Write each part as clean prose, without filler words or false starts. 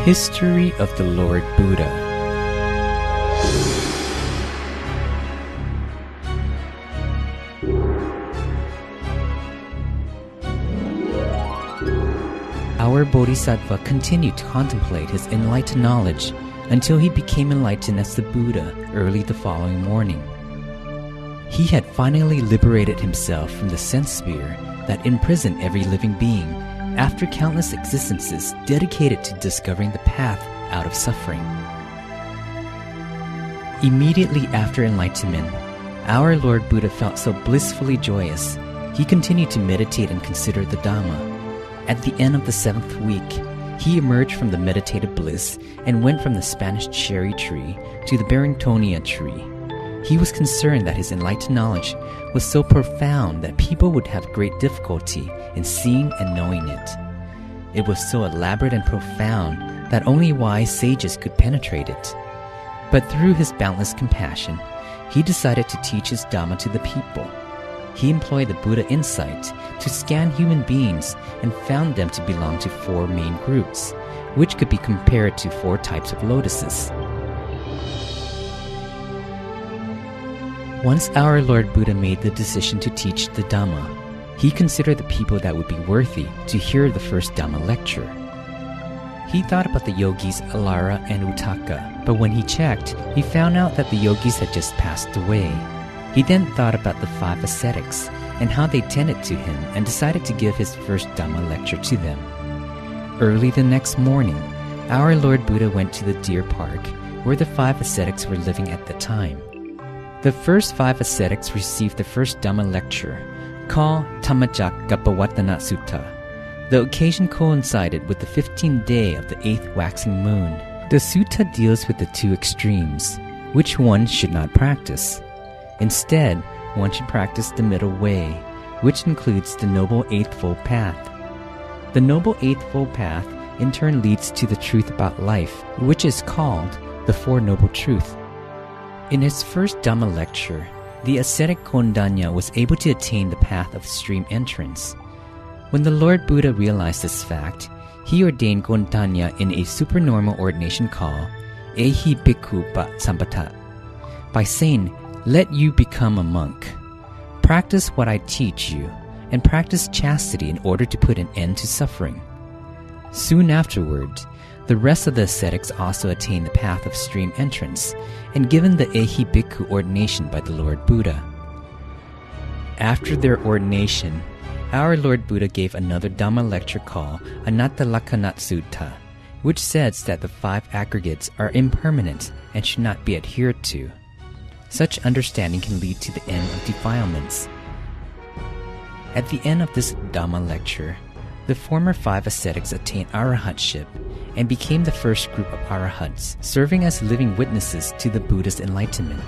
History of the Lord Buddha. Our Bodhisattva continued to contemplate his enlightened knowledge until he became enlightened as the Buddha early the following morning. He had finally liberated himself from the sense sphere that imprisoned every living being after countless existences dedicated to discovering the path out of suffering. Immediately after enlightenment, our Lord Buddha felt so blissfully joyous, he continued to meditate and consider the Dhamma. At the end of the 7th week, he emerged from the meditative bliss and went from the Spanish cherry tree to the Barringtonia tree. He was concerned that his enlightened knowledge was so profound that people would have great difficulty in seeing and knowing it. It was so elaborate and profound that only wise sages could penetrate it. But through his boundless compassion, he decided to teach his Dhamma to the people. He employed the Buddha insight to scan human beings and found them to belong to 4 main groups, which could be compared to 4 types of lotuses. Once our Lord Buddha made the decision to teach the Dhamma, he considered the people that would be worthy to hear the first Dhamma lecture. He thought about the yogis Alara and Uttaka, but when he checked, he found out that the yogis had just passed away. He then thought about the 5 ascetics and how they tended to him and decided to give his first Dhamma lecture to them. Early the next morning, our Lord Buddha went to the deer park where the 5 ascetics were living at the time. The first 5 ascetics received the first Dhamma lecture, called Dhammacakkappavattana Sutta. The occasion coincided with the 15th day of the 8th waxing moon. The sutta deals with the 2 extremes, which one should not practice. Instead, one should practice the middle way, which includes the Noble Eightfold Path. The Noble Eightfold Path in turn leads to the truth about life, which is called the Four Noble Truths. In his first Dhamma lecture, the ascetic Kondanya was able to attain the path of stream entrance. When the Lord Buddha realized this fact, he ordained Kondanya in a supernormal ordination called Ehi Bhikkhu Pa Sampata, by saying, "Let you become a monk. Practice what I teach you, and practice chastity in order to put an end to suffering." Soon afterward, the rest of the ascetics also attained the path of stream entrance and given the Ehi Bhikkhu ordination by the Lord Buddha. After their ordination, our Lord Buddha gave another Dhamma lecture called Anattalakkana Sutta, which says that the 5 aggregates are impermanent and should not be adhered to. Such understanding can lead to the end of defilements. At the end of this Dhamma lecture, the former 5 ascetics attained arahatship and became the first group of arahats, serving as living witnesses to the Buddha's enlightenment.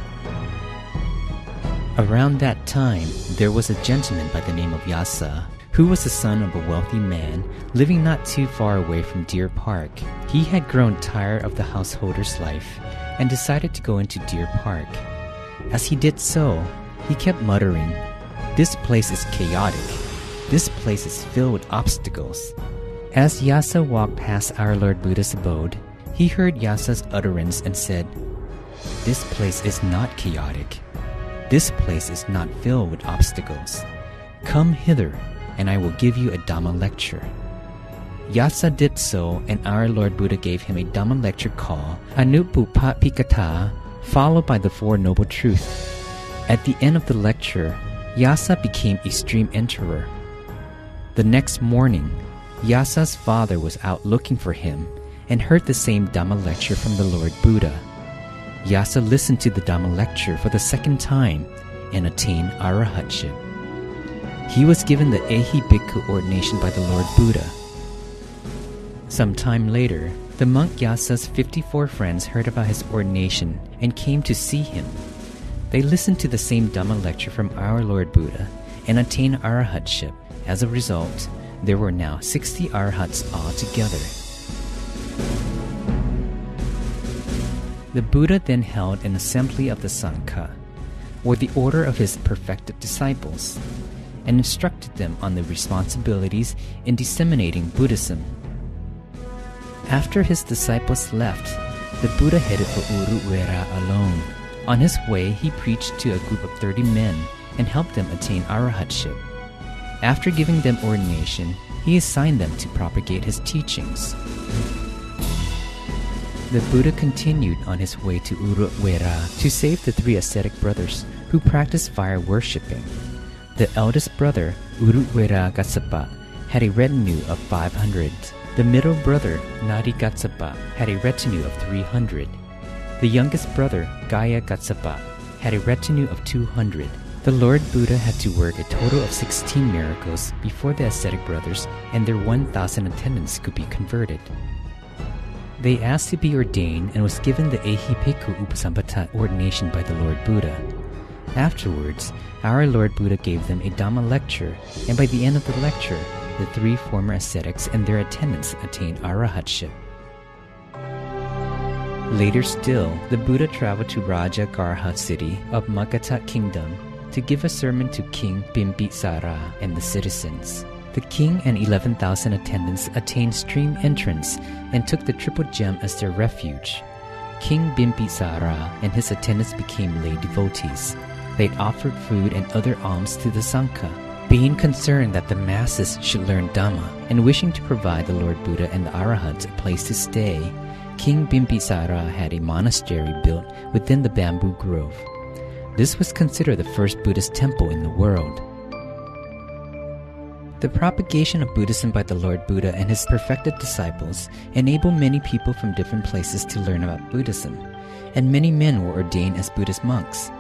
Around that time, there was a gentleman by the name of Yasa, who was the son of a wealthy man living not too far away from Deer Park. He had grown tired of the householder's life and decided to go into Deer Park. As he did so, he kept muttering, "This place is chaotic. This place is filled with obstacles." As Yasa walked past our Lord Buddha's abode, he heard Yasa's utterance and said, "This place is not chaotic. This place is not filled with obstacles. Come hither, and I will give you a Dhamma lecture." Yasa did so, and our Lord Buddha gave him a Dhamma lecture called Anuppupapikatha, followed by the 4 Noble Truths. At the end of the lecture, Yasa became a stream enterer. The next morning, Yasa's father was out looking for him and heard the same Dhamma lecture from the Lord Buddha. Yasa listened to the Dhamma lecture for the 2nd time and attained arahatship. He was given the Ehi Bhikkhu ordination by the Lord Buddha. Some time later, the monk Yasa's 54 friends heard about his ordination and came to see him. They listened to the same Dhamma lecture from our Lord Buddha and attained arahatship. As a result, there were now 60 arahats altogether. The Buddha then held an assembly of the Sangha, or the order of his perfected disciples, and instructed them on the responsibilities in disseminating Buddhism. After his disciples left, the Buddha headed for Uruvela alone. On his way, he preached to a group of 30 men and helped them attain arahatship. After giving them ordination, he assigned them to propagate his teachings. The Buddha continued on his way to Uruvela to save the 3 ascetic brothers who practiced fire worshipping. The eldest brother, Uruvela Kassapa, had a retinue of 500. The middle brother, Nadi Kassapa, had a retinue of 300. The youngest brother, Gaya Kassapa, had a retinue of 200. The Lord Buddha had to work a total of 16 miracles before the ascetic brothers and their 1,000 attendants could be converted. They asked to be ordained and was given the Ehipikku Upasampada ordination by the Lord Buddha. Afterwards, our Lord Buddha gave them a Dhamma lecture, and by the end of the lecture, the 3 former ascetics and their attendants attained arahatship. Later still, the Buddha traveled to Raja Garha city of Magadha kingdom to give a sermon to King Bimbisara and the citizens. The king and 11,000 attendants attained stream entrance and took the triple gem as their refuge. King Bimbisara and his attendants became lay devotees. They offered food and other alms to the Sangha. Being concerned that the masses should learn Dhamma and wishing to provide the Lord Buddha and the Arahats a place to stay, King Bimbisara had a monastery built within the bamboo grove. This was considered the first Buddhist temple in the world. The propagation of Buddhism by the Lord Buddha and his perfected disciples enabled many people from different places to learn about Buddhism, and many men were ordained as Buddhist monks.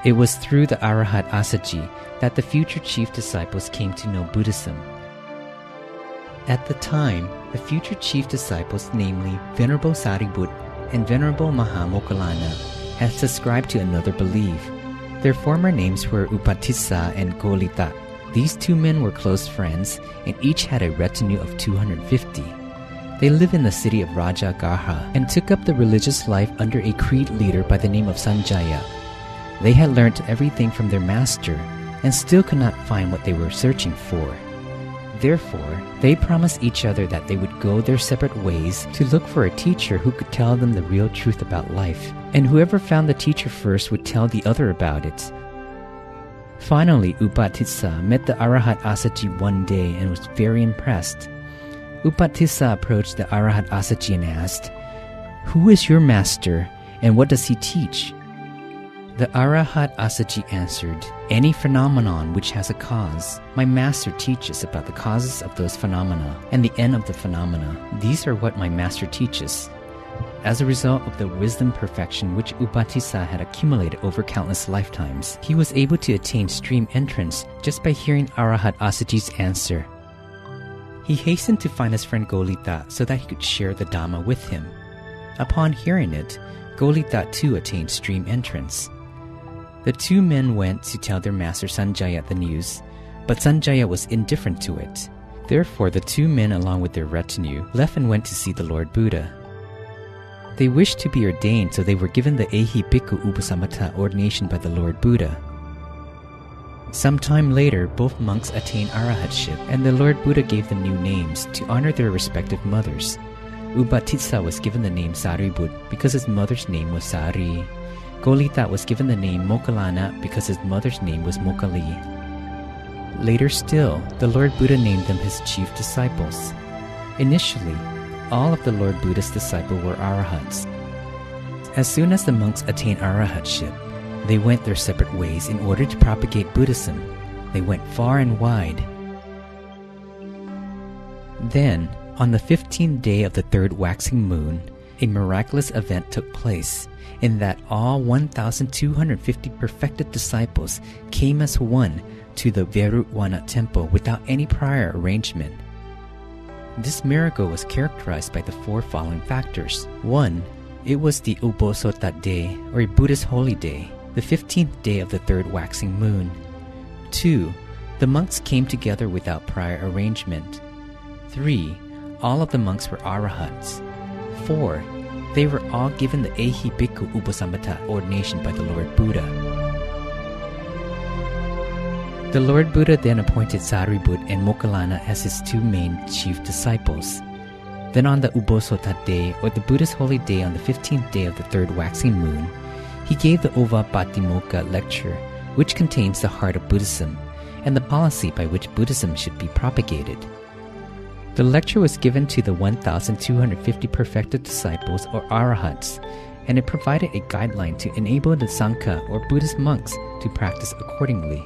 It was through the Arahat Assaji that the future chief disciples came to know Buddhism. At the time, the future chief disciples, namely Venerable Sariputta and Venerable Mahamoggallana, had subscribed to another belief. Their former names were Upatissa and Golita. These 2 men were close friends, and each had a retinue of 250. They lived in the city of Raja Garha and took up the religious life under a creed leader by the name of Sanjaya. They had learnt everything from their master and still could not find what they were searching for. Therefore, they promised each other that they would go their separate ways to look for a teacher who could tell them the real truth about life, and whoever found the teacher first would tell the other about it. Finally, Upatissa met the Arahat Assaji one day and was very impressed. Upatissa approached the Arahat Assaji and asked, "Who is your master, and what does he teach?" The Arahat Assaji answered, "Any phenomenon which has a cause, my master teaches about the causes of those phenomena and the end of the phenomena. These are what my master teaches." As a result of the wisdom perfection which Upatissa had accumulated over countless lifetimes, he was able to attain stream entrance just by hearing Arahat Assaji's answer. He hastened to find his friend Golita so that he could share the Dhamma with him. Upon hearing it, Golita too attained stream entrance. The 2 men went to tell their master Sanjaya the news, but Sanjaya was indifferent to it. Therefore, the 2 men, along with their retinue, left and went to see the Lord Buddha. They wished to be ordained, so they were given the Ehipikku Upasampada ordination by the Lord Buddha. Some time later, both monks attained arahatship, and the Lord Buddha gave them new names to honor their respective mothers. Upatissa was given the name Sariputta because his mother's name was Sari. Golita was given the name Moggallana because his mother's name was Moggali. Later still, the Lord Buddha named them his chief disciples. Initially, all of the Lord Buddha's disciples were arahats. As soon as the monks attained arahatship, they went their separate ways in order to propagate Buddhism. They went far and wide. Then, on the 15th day of the 3rd waxing moon, a miraculous event took place, in that all 1,250 perfected disciples came as one to the Verutwana temple without any prior arrangement. This miracle was characterized by the 4 following factors. 1. It was the Uposota day, or a Buddhist holy day, the 15th day of the 3rd waxing moon. 2. The monks came together without prior arrangement. 3. All of the monks were arahats. 4. They were all given the Ehipikku Upasampada ordination by the Lord Buddha. The Lord Buddha then appointed Sariputta and Moggallana as his two main chief disciples. Then on the Ubosota day, or the Buddha's holy day on the 15th day of the third waxing moon, he gave the Ova Patimokkha lecture, which contains the heart of Buddhism and the policy by which Buddhism should be propagated. The lecture was given to the 1,250 perfected disciples or arahats, and it provided a guideline to enable the Sangha or Buddhist monks to practice accordingly.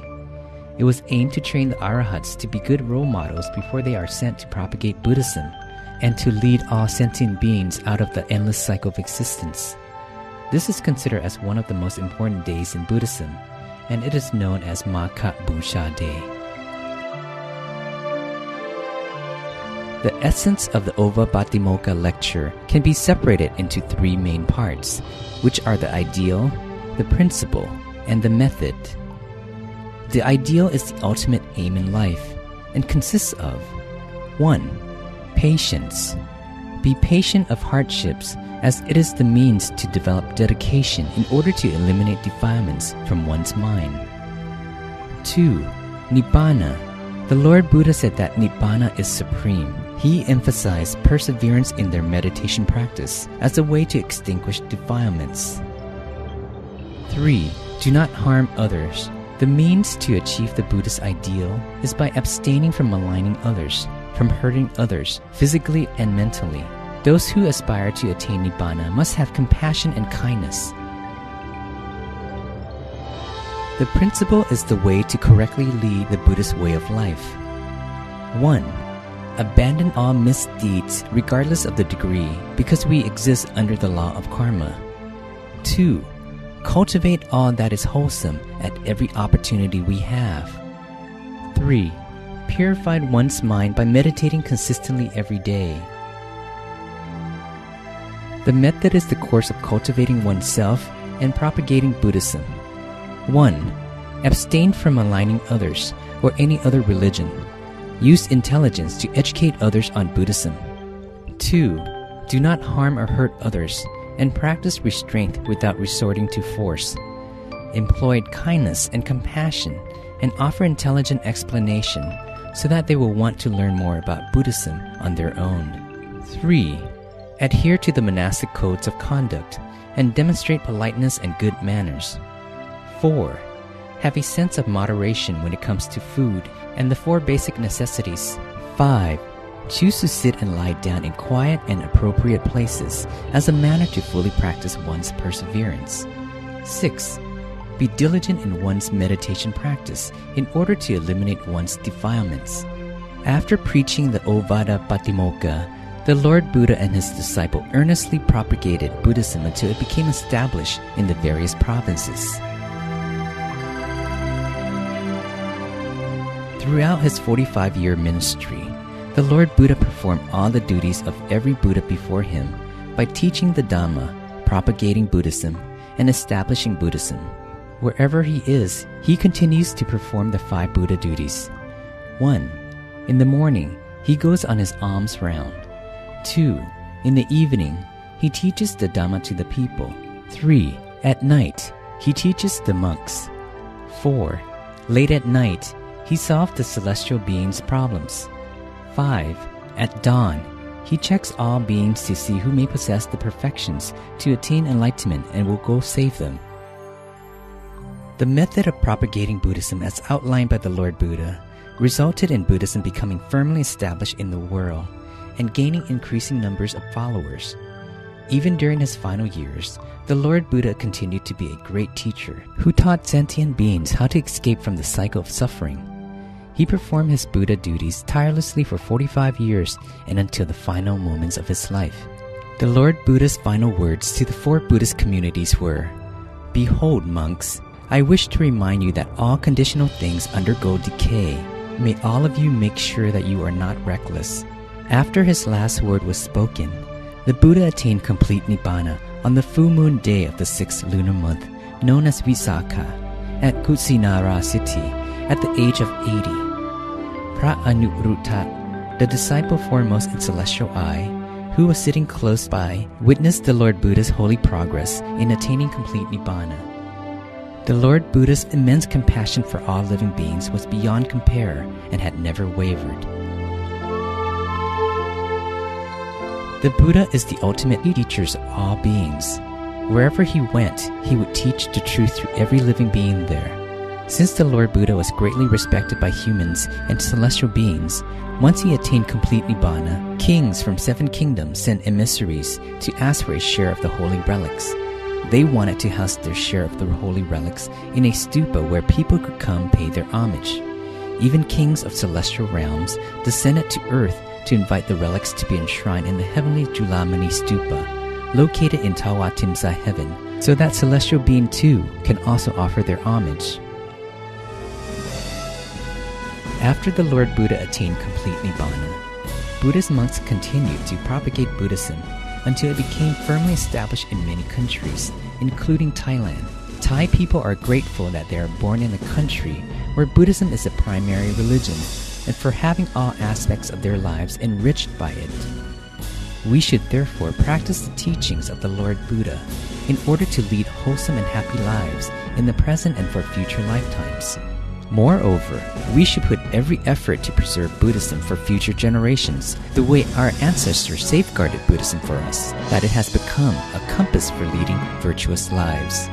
It was aimed to train the arahats to be good role models before they are sent to propagate Buddhism, and to lead all sentient beings out of the endless cycle of existence. This is considered as one of the most important days in Buddhism, and it is known as Magha Busha Day. The essence of the Ova Patimokkha lecture can be separated into three main parts, which are the ideal, the principle, and the method. The ideal is the ultimate aim in life and consists of 1. Patience. Be patient of hardships, as it is the means to develop dedication in order to eliminate defilements from one's mind. 2. Nibbana. The Lord Buddha said that Nibbana is supreme. He emphasized perseverance in their meditation practice as a way to extinguish defilements. 3. Do not harm others. The means to achieve the Buddhist ideal is by abstaining from maligning others, from hurting others, physically and mentally. Those who aspire to attain Nibbana must have compassion and kindness. The principle is the way to correctly lead the Buddhist way of life. 1. Abandon all misdeeds regardless of the degree, because we exist under the law of karma. 2. Cultivate all that is wholesome at every opportunity we have. 3. Purify one's mind by meditating consistently every day. The method is the course of cultivating oneself and propagating Buddhism. 1. Abstain from maligning others or any other religion. Use intelligence to educate others on Buddhism. 2. Do not harm or hurt others, and practice restraint without resorting to force. Employ kindness and compassion, and offer intelligent explanation so that they will want to learn more about Buddhism on their own. 3. Adhere to the monastic codes of conduct and demonstrate politeness and good manners. 4. Have a sense of moderation when it comes to food and the 4 basic necessities. 5. Choose to sit and lie down in quiet and appropriate places as a manner to fully practice one's perseverance. 6. Be diligent in one's meditation practice in order to eliminate one's defilements. After preaching the Ova Patimokkha, the Lord Buddha and his disciple earnestly propagated Buddhism until it became established in the various provinces. Throughout his 45-year ministry, the Lord Buddha performed all the duties of every Buddha before him by teaching the Dhamma, propagating Buddhism, and establishing Buddhism. Wherever he is, he continues to perform the 5 Buddha duties. 1. In the morning, he goes on his alms round. 2. In the evening, he teaches the Dhamma to the people. 3. At night, he teaches the monks. 4. Late at night, he solves the celestial beings' problems. 5. At dawn, he checks all beings to see who may possess the perfections to attain enlightenment and will go save them. The method of propagating Buddhism as outlined by the Lord Buddha resulted in Buddhism becoming firmly established in the world and gaining increasing numbers of followers. Even during his final years, the Lord Buddha continued to be a great teacher who taught sentient beings how to escape from the cycle of suffering. He performed his Buddha duties tirelessly for 45 years and until the final moments of his life. The Lord Buddha's final words to the 4 Buddhist communities were, "Behold, monks, I wish to remind you that all conditional things undergo decay. May all of you make sure that you are not reckless." After his last word was spoken, the Buddha attained complete Nibbana on the full moon day of the 6th lunar month, known as Visakha, at Kusinara city, at the age of 80. Pra Anuruddha, the disciple foremost in Celestial Eye, who was sitting close by, witnessed the Lord Buddha's holy progress in attaining complete Nibbana. The Lord Buddha's immense compassion for all living beings was beyond compare and had never wavered. The Buddha is the ultimate teacher of all beings. Wherever he went, he would teach the truth to every living being there. Since the Lord Buddha was greatly respected by humans and celestial beings, once he attained complete Nibbana, kings from 7 kingdoms sent emissaries to ask for a share of the holy relics. They wanted to house their share of the holy relics in a stupa where people could come pay their homage. Even kings of celestial realms descended to earth to invite the relics to be enshrined in the heavenly Julamani stupa, located in Tawatimsa heaven, so that celestial being too can also offer their homage. After the Lord Buddha attained complete Nibbana, Buddhist monks continued to propagate Buddhism until it became firmly established in many countries, including Thailand. Thai people are grateful that they are born in a country where Buddhism is the primary religion, and for having all aspects of their lives enriched by it. We should therefore practice the teachings of the Lord Buddha in order to lead wholesome and happy lives in the present and for future lifetimes. Moreover, we should put every effort to preserve Buddhism for future generations, the way our ancestors safeguarded Buddhism for us, that it has become a compass for leading virtuous lives.